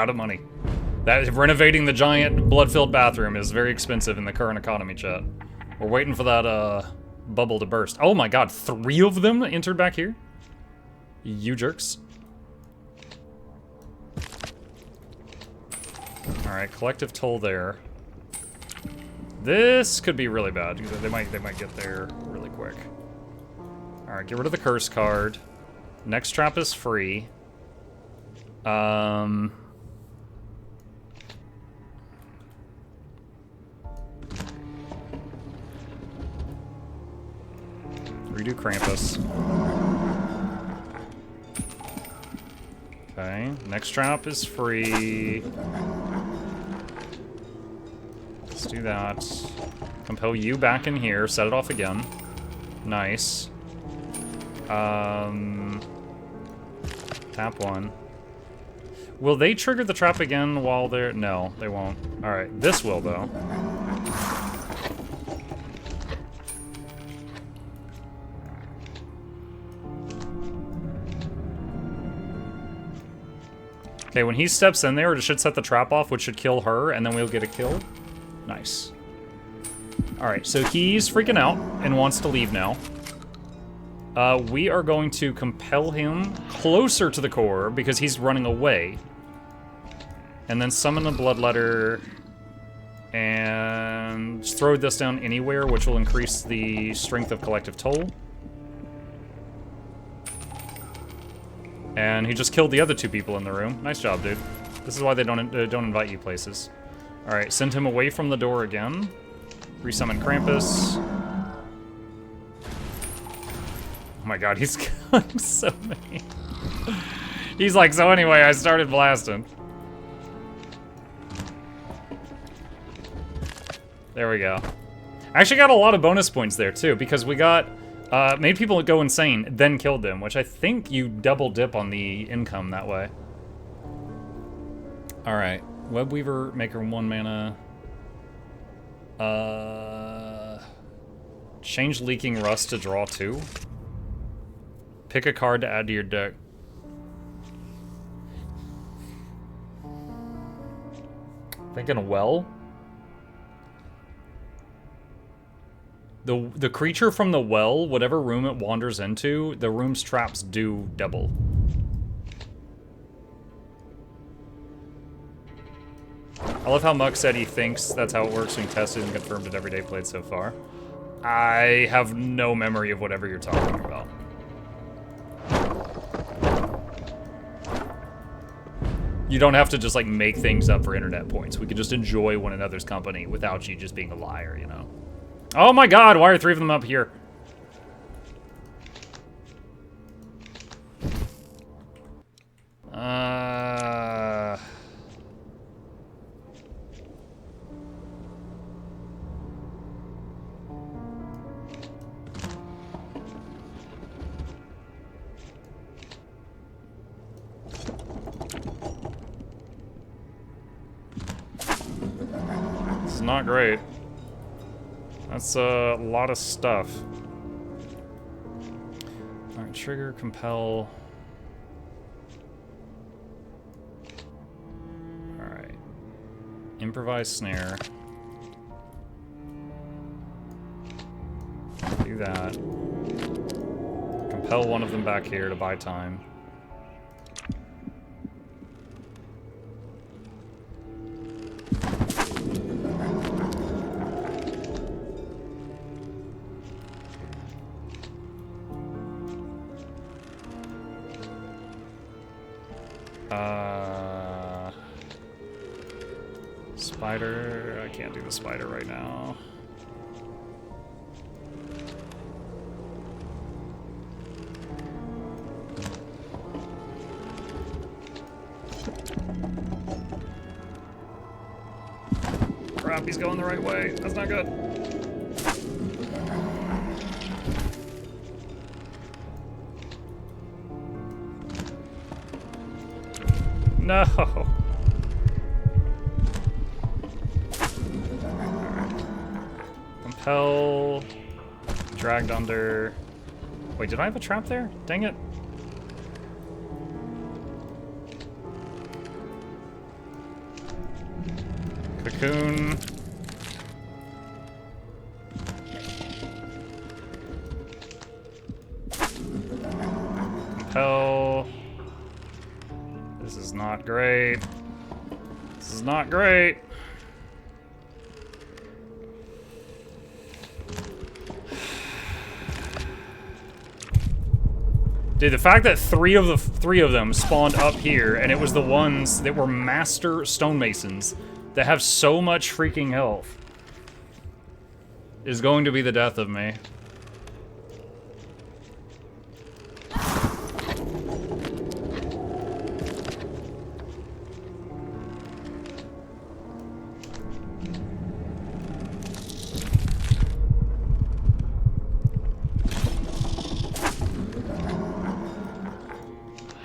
out of money. That renovating the giant blood-filled bathroom is very expensive in the current economy, chat. We're waiting for that bubble to burst. Oh my god, 3 of them entered back here? You jerks. Alright, collective toll there. This could be really bad. They might get there really quick. Alright, get rid of the curse card. Next trap is free. Redo Krampus. Okay, next trap is free. Let's do that. Compel you back in here, set it off again. Nice. Tap 1. Will they trigger the trap again while they're... No, they won't. Alright, this will, though. Okay, when he steps in there, it should set the trap off, which should kill her, and then we'll get a kill. Nice. Alright, so he's freaking out and wants to leave now. We are going to compel him closer to the core because he's running away. And then summon a bloodletter and throw this down anywhere, which will increase the strength of collective toll. And he just killed the other 2 people in the room. Nice job, dude. This is why they don't invite you places. All right, send him away from the door again. Resummon Krampus. Oh my god, he's killing so many. He's like, so anyway, I started blasting. There we go. I actually got a lot of bonus points there too, because we got made people go insane, then killed them, which I think you double dip on the income that way. All right, Webweaver, Maker 1 mana. Change Leaking Rust to draw 2. Pick a card to add to your deck. Thinking a well. The creature from the well, whatever room it wanders into, the room's traps do double. I love how Muck said he thinks that's how it works when he tested and confirmed it every day played so far. I have no memory of whatever you're talking about. You don't have to just like make things up for internet points. We can just enjoy one another's company without you just being a liar, you know? Oh my god, why are 3 of them up here? This is not great. That's a lot of stuff. Alright, trigger, compel. Alright. Improvise snare. Do that. Compel one of them back here to buy time. Spider. I can't do the spider right now. Crap, he's going the right way. That's not good. No. Compel. Dragged under. Wait, did I have a trap there? Dang it. Cocoon. Compel. This is not great. This is not great. Dude, the fact that three of them spawned up here, and it was the ones that were master stonemasons that have so much freaking health, is going to be the death of me.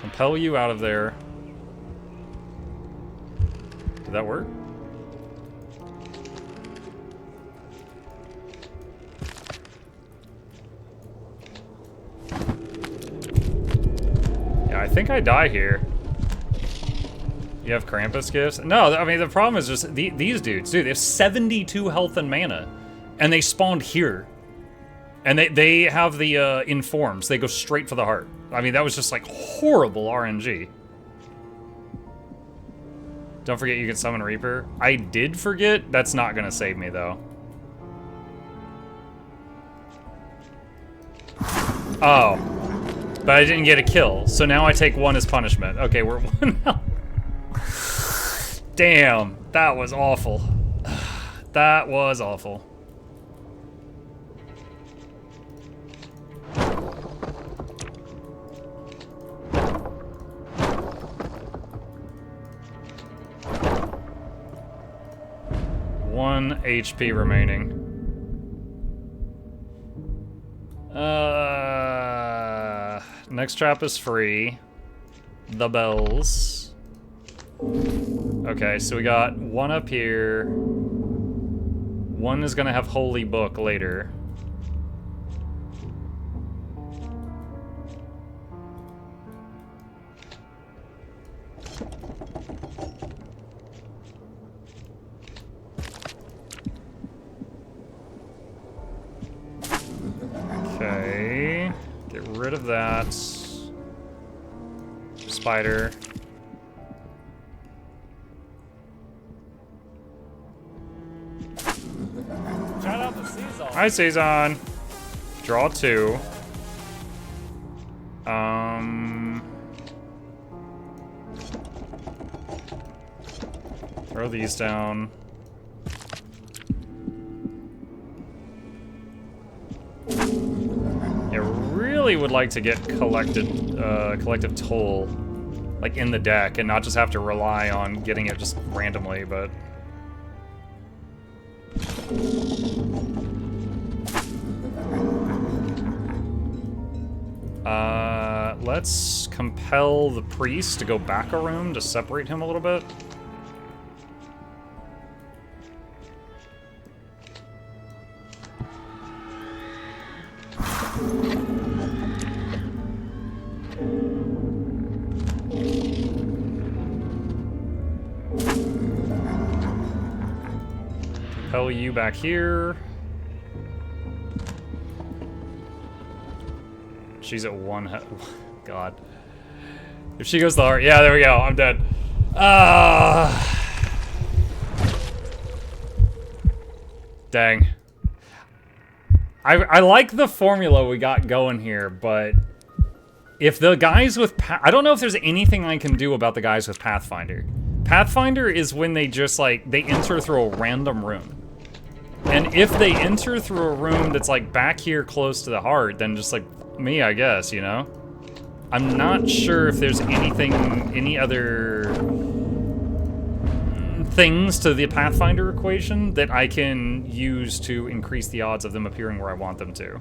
Compel you out of there. Did that work? Yeah, I think I die here. You have Krampus gifts? No, I mean, the problem is just these dudes. Dude, they have 72 health and mana. And they spawned here. And they have the informs. They go straight for the heart. I mean, that was just like horrible RNG. Don't forget you can summon Reaper. I did forget. That's not gonna save me though. Oh. But I didn't get a kill. So now I take 1 as punishment. Okay, we're 1 health. Damn, that was awful. That was awful. One HP remaining. Next trap is free. The bells. Okay, so we got 1 up here. 1 is gonna have Holy Book later. Okay, get rid of that. Spider. Shout out to Cezanne. Hi, Cezanne. Draw 2. Throw these down. I really would like to get collective toll, like in the deck, and not just have to rely on getting it just randomly, but. Let's compel the priest to go back a room to separate him a little bit. Compel you back here. She's at 1 God. If she goes to the heart, yeah, there we go. I'm dead. Dang. I like the formula we got going here, but if the guys with I don't know if there's anything I can do about the guys with Pathfinder. Pathfinder is when they just like they enter through a random room. And if they enter through a room that's like back here close to the heart, then just like me, I guess, you know? I'm not sure if there's anything, any other things to the Pathfinder equation that I can use to increase the odds of them appearing where I want them to.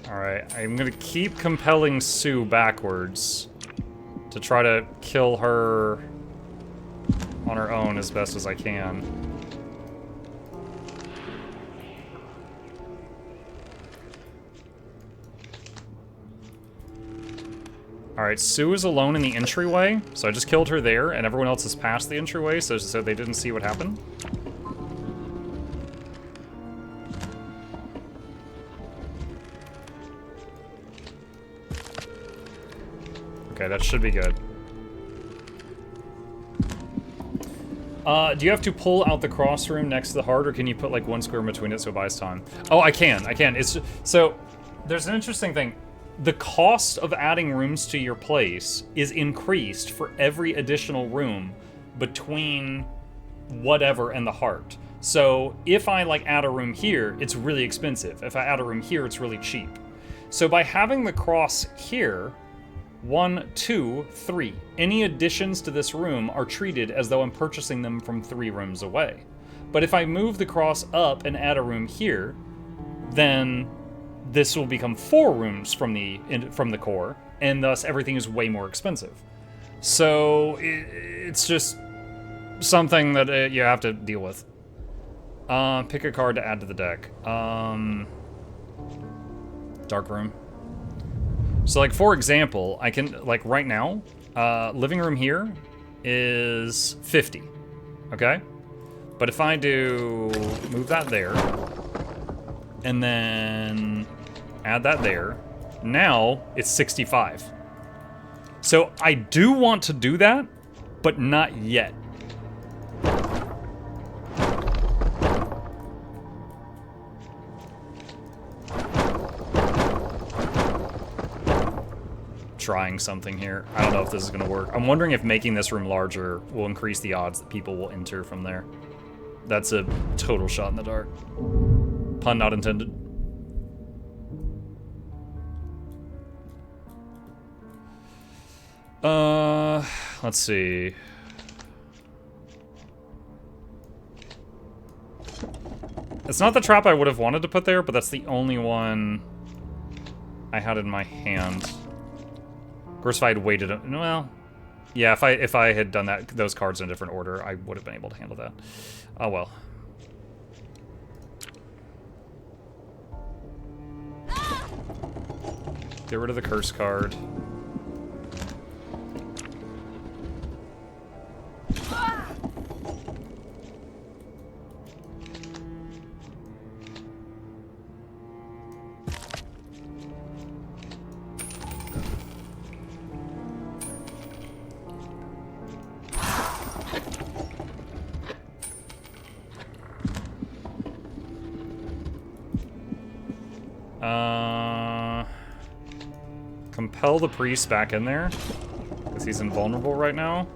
Alright, I'm gonna keep compelling Sue backwards to try to kill her on her own as best as I can. Alright, Sue is alone in the entryway, so I just killed her there, and everyone else is past the entryway, so they didn't see what happened. Okay, that should be good. Do you have to pull out the cross room next to the heart, or can you put like 1 square in between it so it buys time? Oh, I can. It's so there's an interesting thing. The cost of adding rooms to your place is increased for every additional room between whatever and the heart. So if I like add a room here, it's really expensive. If I add a room here, it's really cheap. So by having the cross here, 1, 2, 3. Any additions to this room are treated as though I'm purchasing them from 3 rooms away. But if I move the cross up and add a room here, then this will become 4 rooms from the core, and thus everything is way more expensive. So it's just something that you have to deal with. Pick a card to add to the deck. Dark room. So, like, for example, I can, like, right now, living room here is 50, okay? But if I do move that there, and then add that there, now it's 65. So I do want to do that, but not yet. Trying something here. I don't know if this is gonna work. I'm wondering if making this room larger will increase the odds that people will enter from there. That's a total shot in the dark. Pun not intended. Let's see. It's not the trap I would have wanted to put there, but that's the only one I had in my hand. Of course, if I had waited, well, yeah, if I had done those cards in a different order, I would have been able to handle that. Oh well. Get rid of the curse card. Compel the priest back in there, because he's invulnerable right now.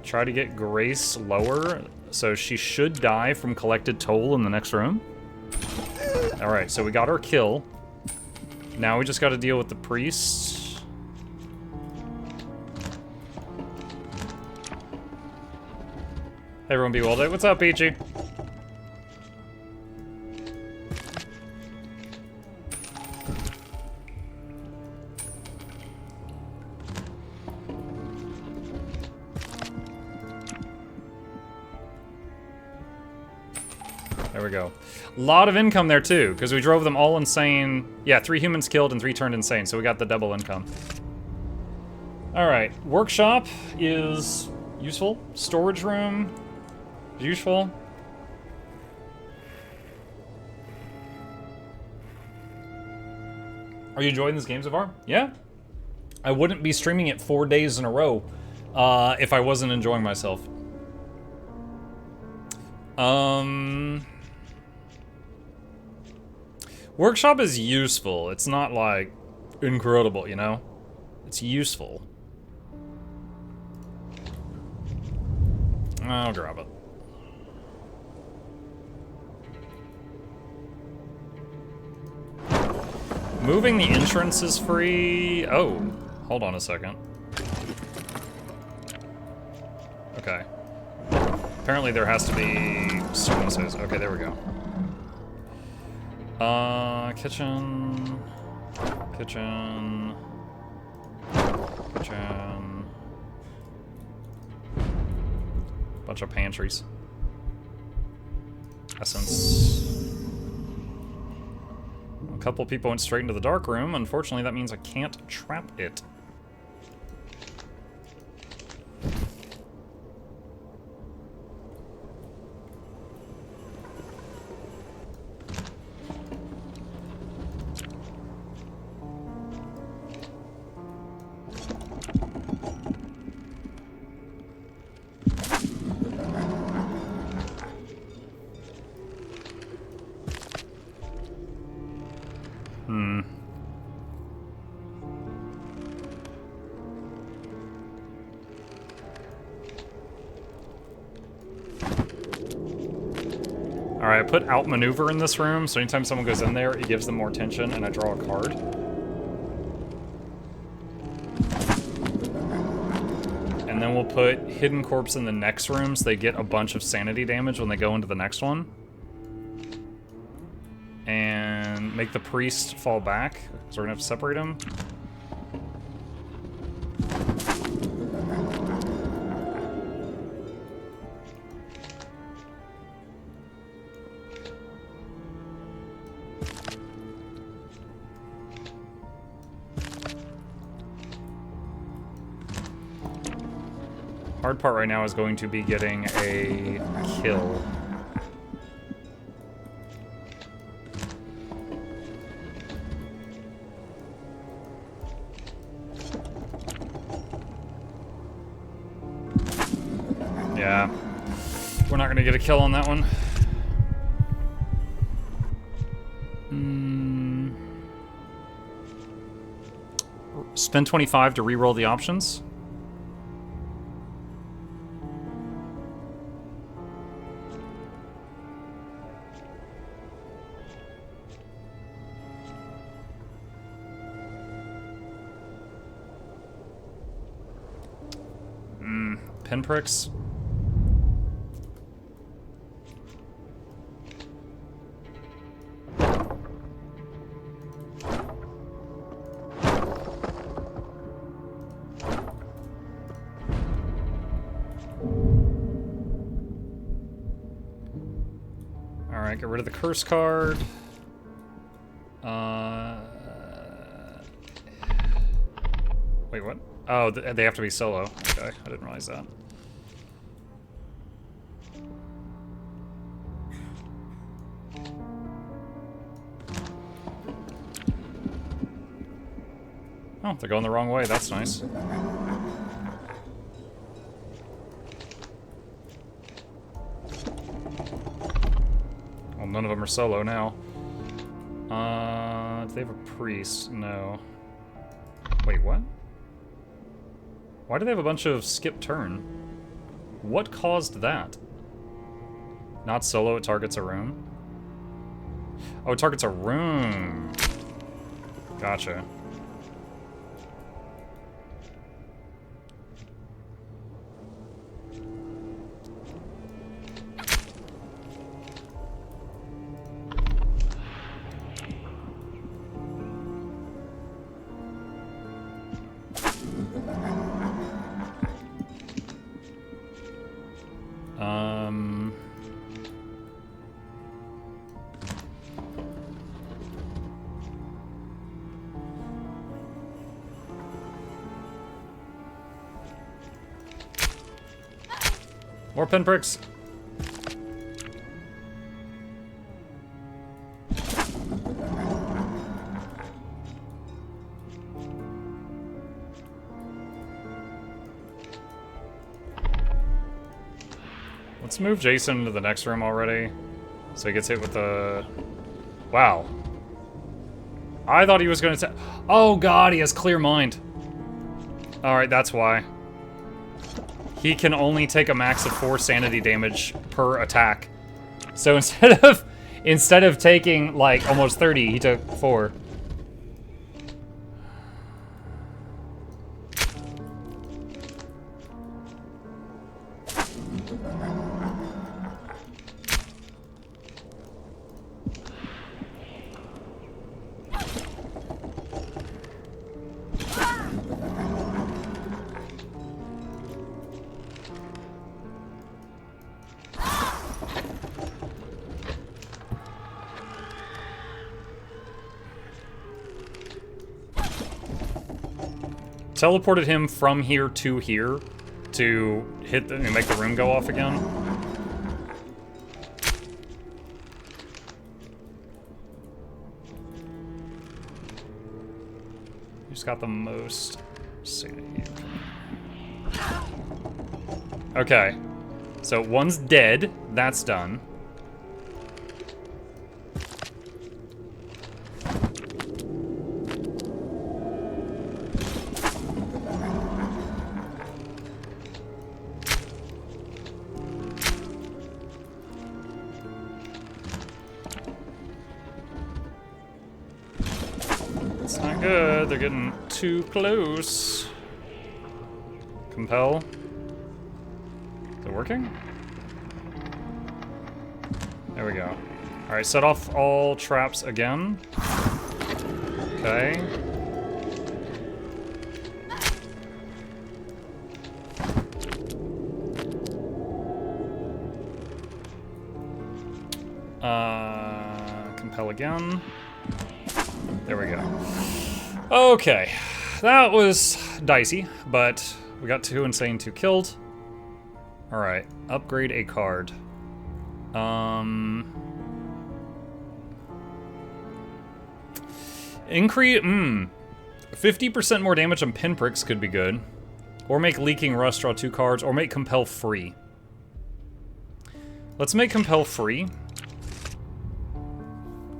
Try to get Grace lower, so she should die from collected toll in the next room. Alright, so we got our kill. Now we just gotta deal with the priest. Hey everyone, be well day. What's up, Peachy? There we go. A lot of income there too, because we drove them all insane. Yeah, 3 humans killed and 3 turned insane, so we got the double income. Alright, workshop is useful. Storage room is useful. Are you enjoying this game so far? Yeah. I wouldn't be streaming it 4 days in a row if I wasn't enjoying myself. Workshop is useful. It's not, like, incredible, you know? It's useful. I'll grab it. Moving the entrance is free. Oh, hold on a second. Okay. Apparently there has to be certain size. Okay, there we go. Kitchen. Kitchen. Kitchen. Bunch of pantries. Essence. A couple people went straight into the dark room. Unfortunately, that means I can't trap it. Alright, I put outmaneuver in this room, so anytime someone goes in there, it gives them more tension, and I draw a card. And then we'll put hidden corpse in the next room, so they get a bunch of sanity damage when they go into the next one. And make the priest fall back, so we're gonna have to separate him. Hard part right now is going to be getting a kill. Yeah, we're not going to get a kill on that one. Spend 25 to reroll the options. Pinpricks. Alright, get rid of the curse card. Wait, what? Oh, they have to be solo. Okay, I didn't realize that. Oh, they're going the wrong way. That's nice. Well, none of them are solo now. Do they have a priest? No. Wait, what? Why do they have a bunch of skip turn? What caused that? Not solo, it targets a room? Oh, it targets a room. Gotcha. More pinpricks. Let's move Jason into the next room already, so he gets hit with the... Wow. I thought he was going to... Oh god, he has clear mind. Alright, that's why. He can only take a max of 4 sanity damage per attack. So instead of taking like almost 30, he took 4. teleported him from here to here to hit and make the room go off again. Who's got the most sanity? Okay. So one's dead. That's done. It's not good. They're getting too close. Compel. Is it working? There we go. Alright, set off all traps again. Okay. Compel again. There we go. Okay. That was dicey, but we got 2 insane, 2 killed. Alright, upgrade a card. Increase, 50% more damage on pinpricks could be good. Or make leaking rust, draw 2 cards, or make compel free. Let's make compel free.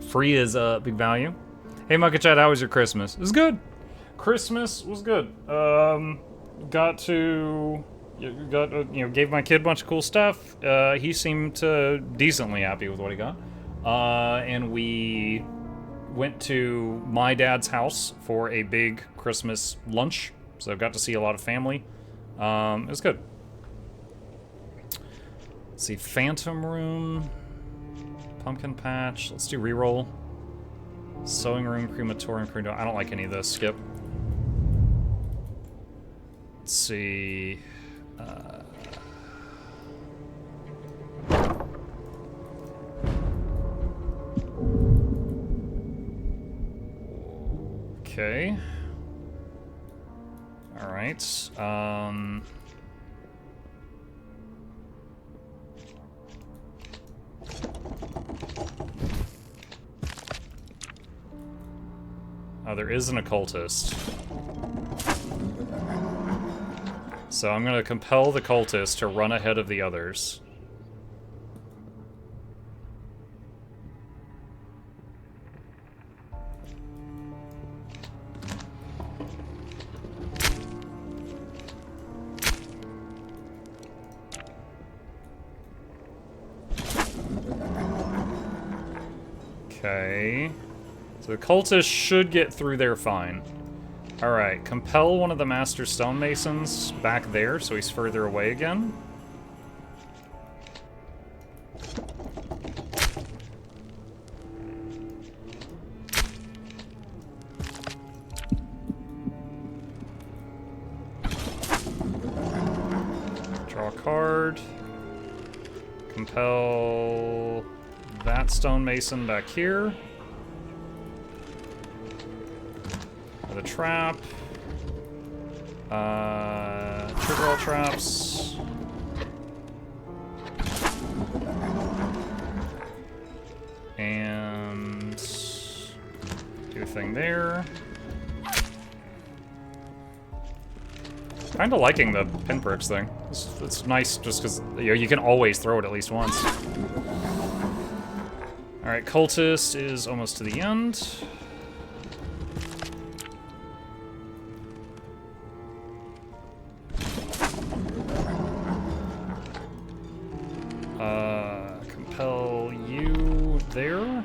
Free is a big value. Hey Mukluk, how was your Christmas? It was good. Christmas was good. Got to, gave my kid a bunch of cool stuff. He seemed decently happy with what he got. And we went to my dad's house for a big Christmas lunch. So I got to see a lot of family. It was good. Let's see, Phantom Room, Pumpkin Patch. Let's do reroll. Sewing Room, Crematorium, I don't like any of this. Skip. Let's see. Okay. All right. Oh, there is an occultist. So I'm gonna compel the cultist to run ahead of the others. Okay. So the cultist should get through there fine. Alright, compel one of the master stonemasons back there so he's further away again. Draw a card. Compel that stonemason back here. The trap. Trigger all traps. And do a thing there. Kinda liking the pinpricks thing. It's nice just because you can always throw it at least once. Alright, cultist is almost to the end. Compel you there.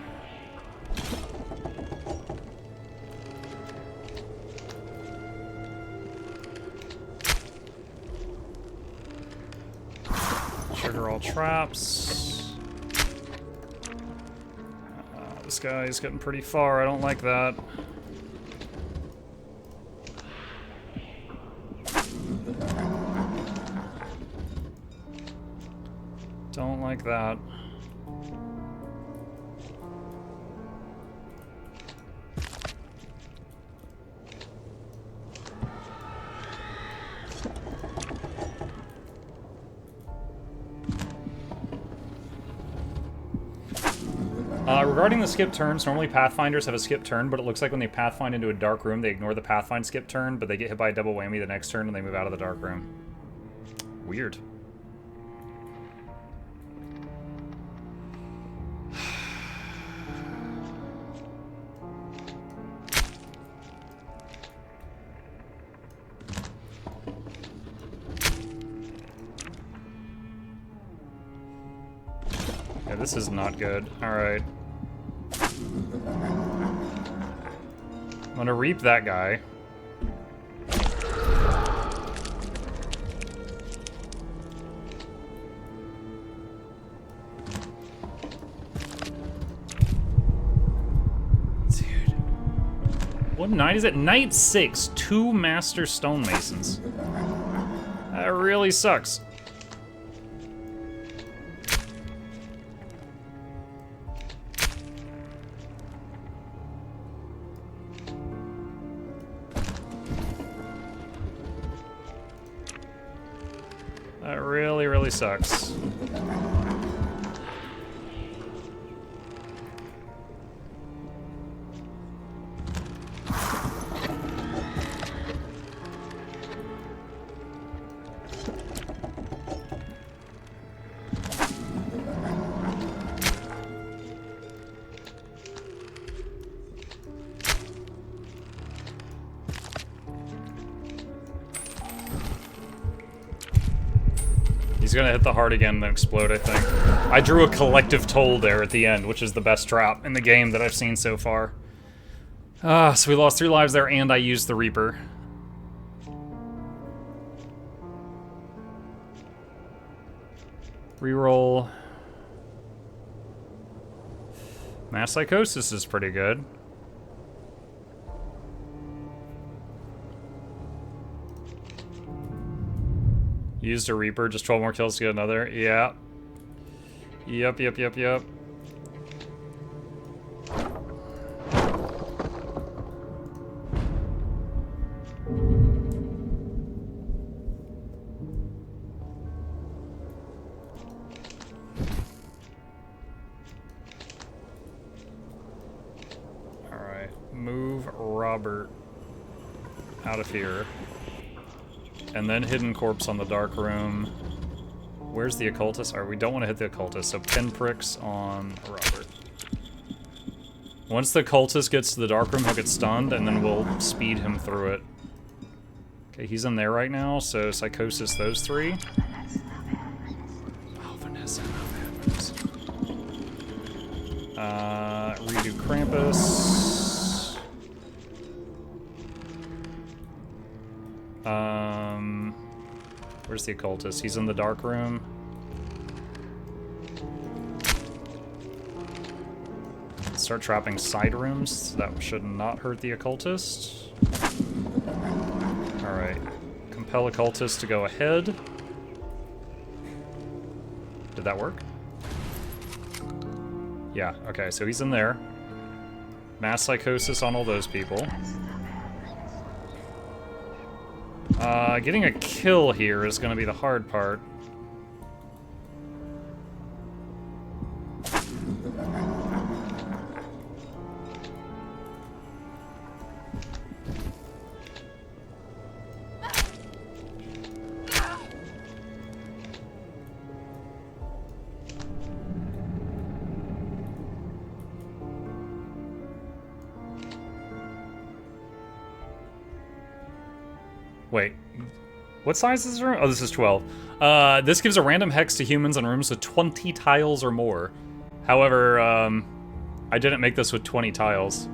Trigger all traps. This guy's getting pretty far. I don't like that. Don't like that. Regarding the skip turns, normally Pathfinders have a skip turn, but it looks like when they Pathfind into a dark room, they ignore the Pathfind skip turn, but they get hit by a double whammy the next turn and they move out of the dark room. Weird. Yeah, this is not good. Alright. I'm gonna reap that guy. Dude. What night is it? Night 6. 2 Master Stonemasons. That really sucks. That really, really sucks. He's gonna hit the heart again and then explode, I think. I drew a collective toll there at the end, which is the best trap in the game that I've seen so far. So we lost 3 lives there, and I used the Reaper. Reroll. Mass Psychosis is pretty good. Used a Reaper, just 12 more kills to get another. Yeah. Yep. Alright, move Robert out of here. And then Hidden Corpse on the Dark Room. Where's the Occultist? Alright, we don't want to hit the Occultist, so pinpricks on Robert. Once the Occultist gets to the Dark Room, he'll get stunned, and then we'll speed him through it. Okay, he's in there right now, so Psychosis those 3. Oh, Vanessa, redo Krampus. Where's the Occultist? He's in the Dark Room. Start trapping side rooms. That should not hurt the Occultist. Alright. Compel Occultist to go ahead. Did that work? Yeah, okay, so he's in there. Mass Psychosis on all those people. Getting a kill here is going to be the hard part. Wait, what size is this room? Oh, this is 12. This gives a random hex to humans in rooms with 20 tiles or more. However, I didn't make this with 20 tiles.